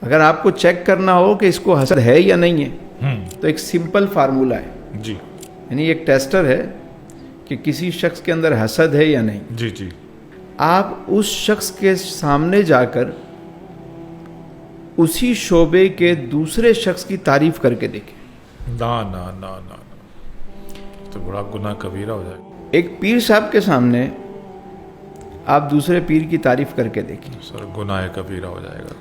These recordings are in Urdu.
اگر آپ کو چیک کرنا ہو کہ اس کو حسد ہے یا نہیں ہے تو ایک سمپل فارمولہ ہے جی، یعنی ایک ٹیسٹر ہے کہ کسی شخص کے اندر حسد ہے یا نہیں. جی جی، آپ اس شخص کے سامنے جا کر اسی شعبے کے دوسرے شخص کی تعریف کر کے دیکھیں. نا نا نا نا تو بڑا گناہ کبیرہ ہو جائے گا. ایک پیر صاحب کے سامنے آپ دوسرے پیر کی تعریف کر کے دیکھیں. سر گناہ کبیرہ ہو جائے گا.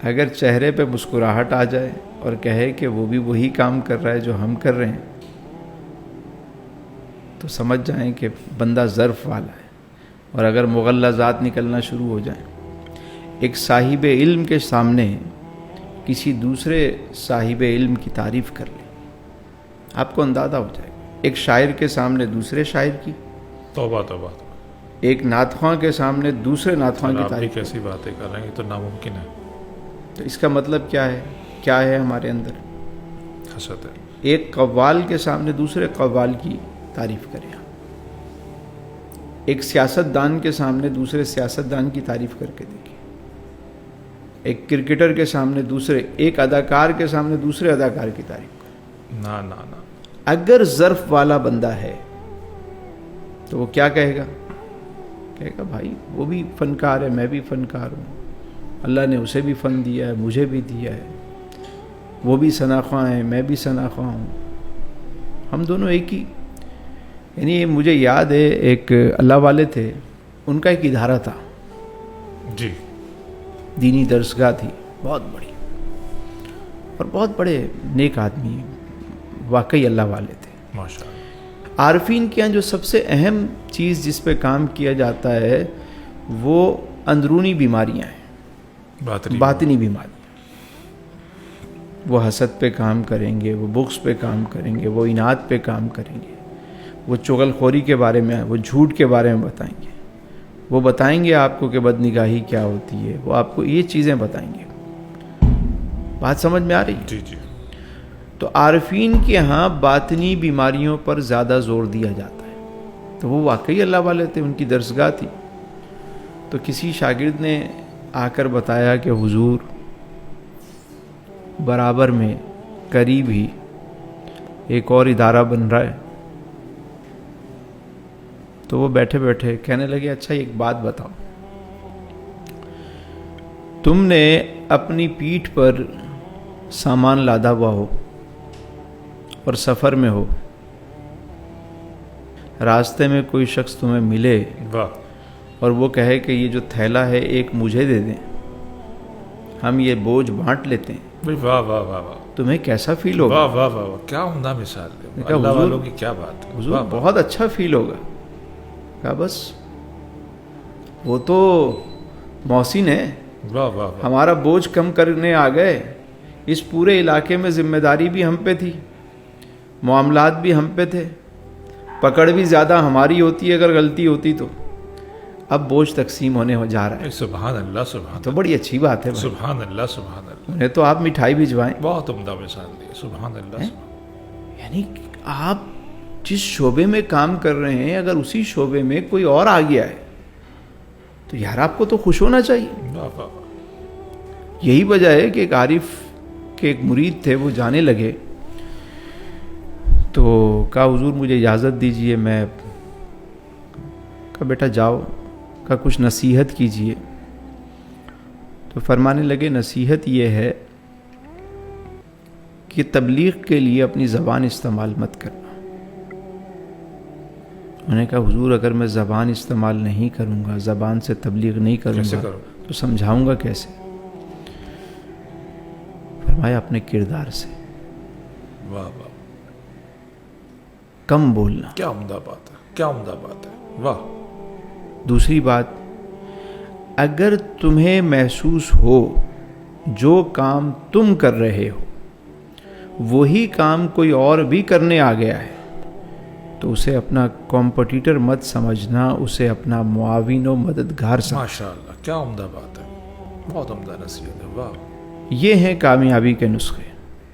اگر چہرے پہ مسکراہٹ آ جائے اور کہے کہ وہ بھی وہی کام کر رہا ہے جو ہم کر رہے ہیں تو سمجھ جائیں کہ بندہ ظرف والا ہے. اور اگر مغلظات نکلنا شروع ہو جائیں، ایک صاحب علم کے سامنے کسی دوسرے صاحب علم کی تعریف کر لیں، آپ کو اندازہ ہو جائے گا. ایک شاعر کے سامنے دوسرے شاعر کی، توبہ توبہ. ایک نعت خواں کے سامنے دوسرے نعت خواں کی آپ بھی تعریف. کیسی باتیں کر رہے ہیں، یہ تو ناممکن ہے. تو اس کا مطلب کیا ہے؟ کیا ہے ہمارے اندر؟ حسد ہے. ایک قوال کے سامنے دوسرے قوال کی تعریف کریں. ایک سیاست دان کے سامنے دوسرے سیاست دان کی تعریف کر کے دیکھیں. ایک کرکٹر کے سامنے دوسرے، ایک اداکار کے سامنے دوسرے اداکار کی تعریف کریں. نا نا نا. اگر ظرف والا بندہ ہے تو وہ کیا کہے گا؟ کہے گا بھائی وہ بھی فنکار ہے، میں بھی فنکار ہوں، اللہ نے اسے بھی فن دیا ہے، مجھے بھی دیا ہے، وہ بھی ثناخواں ہے، میں بھی ثناخواں ہوں، ہم دونوں ایک ہی. یعنی مجھے یاد ہے ایک اللہ والے تھے، ان کا ایک ادارہ تھا، جی، دینی درسگاہ تھی بہت بڑی، اور بہت بڑے نیک آدمی، واقعی اللہ والے تھے. ماشاء اللہ. عارفین کے یہاں جو سب سے اہم چیز جس پہ کام کیا جاتا ہے وہ اندرونی بیماریاں ہیں، باطنی بیماریاں. وہ حسد پہ کام کریں گے، وہ بغض پہ کام کریں گے، وہ اناد پہ کام کریں گے، وہ چغل خوری کے بارے میں، وہ جھوٹ کے بارے میں بتائیں گے، وہ بتائیں گے آپ کو کہ بد نگاہی کیا ہوتی ہے، وہ آپ کو یہ چیزیں بتائیں گے. بات سمجھ میں آ رہی ہے؟ جی جی. تو عارفین کے ہاں باطنی بیماریوں پر زیادہ زور دیا جاتا ہے. تو وہ واقعی اللہ والے تھے، ان کی درسگاہ تھی. تو کسی شاگرد نے آ کر بتایا کہ حضور برابر میں قریب ہی ایک اور ادارہ بن رہا ہے. تو وہ بیٹھے بیٹھے کہنے لگے اچھا ایک بات بتاؤ، تم نے اپنی پیٹھ پر سامان لادا ہوا ہو اور سفر میں ہو، راستے میں کوئی شخص تمہیں ملے واہ. اور وہ کہے کہ یہ جو تھیلا ہے ایک مجھے دے دیں، ہم یہ بوجھ بانٹ لیتے ہیں، واہ واہ واہ واہ. تمہیں کیسا فیل ہوگا؟ واہ واہ واہ، کیا عمدہ مثال ہے. کہا اللہ حضور، والوں کی کیا بات ہے. حضور بہت اچھا فیل ہوگا. کہا بس وہ تو محسن ہے، واہ واہ واہ. ہمارا بوجھ کم کرنے آ گئے. اس پورے علاقے میں ذمہ داری بھی ہم پہ تھی، معاملات بھی ہم پہ تھے، پکڑ بھی زیادہ ہماری ہوتی ہے اگر غلطی ہوتی تو. اب بوجھ تقسیم ہونے جا رہا ہے. سبحان اللہ سبحان تو بڑی اچھی بات ہے بھائی. سبحان اللہ سبحان اللہ. انہیں تو آپ مٹھائی بھجوائیں. بہت عمدہ مثال دی. سبحان اللہ. یعنی آپ جس شعبے میں کام کر رہے ہیں اگر اسی شعبے میں کوئی اور آ گیا ہے تو یار آپ کو تو خوش ہونا چاہیے. واہ واہ. یہی وجہ ہے کہ ایک عارف کے ایک مرید تھے، وہ جانے لگے تو کہا حضور مجھے اجازت دیجئے. میں کہا بیٹا جاؤ. کہا کچھ نصیحت کیجئے. تو فرمانے لگے نصیحت یہ ہے کہ تبلیغ کے لیے اپنی زبان استعمال مت کرنا. انہوں نے کہا حضور اگر میں زبان استعمال نہیں کروں گا، زبان سے تبلیغ نہیں کروں گا تو سمجھاؤں گا کیسے؟ فرمایا اپنے کردار سے. واہ واہ. کم بولنا. کیا عمدہ بات ہے، کیا عمدہ بات ہے. واہ. دوسری بات، اگر تمہیں محسوس ہو جو کام تم کر رہے ہو وہی کام کوئی اور بھی کرنے آ گیا ہے تو اسے اپنا کمپٹیٹر مت سمجھنا، اسے اپنا معاون و مددگار سمجھنا. ماشاء اللہ کیا عمدہ بات ہے. بہت عمدہ نصیحت ہے. واہ. یہ ہیں کامیابی کے نسخے.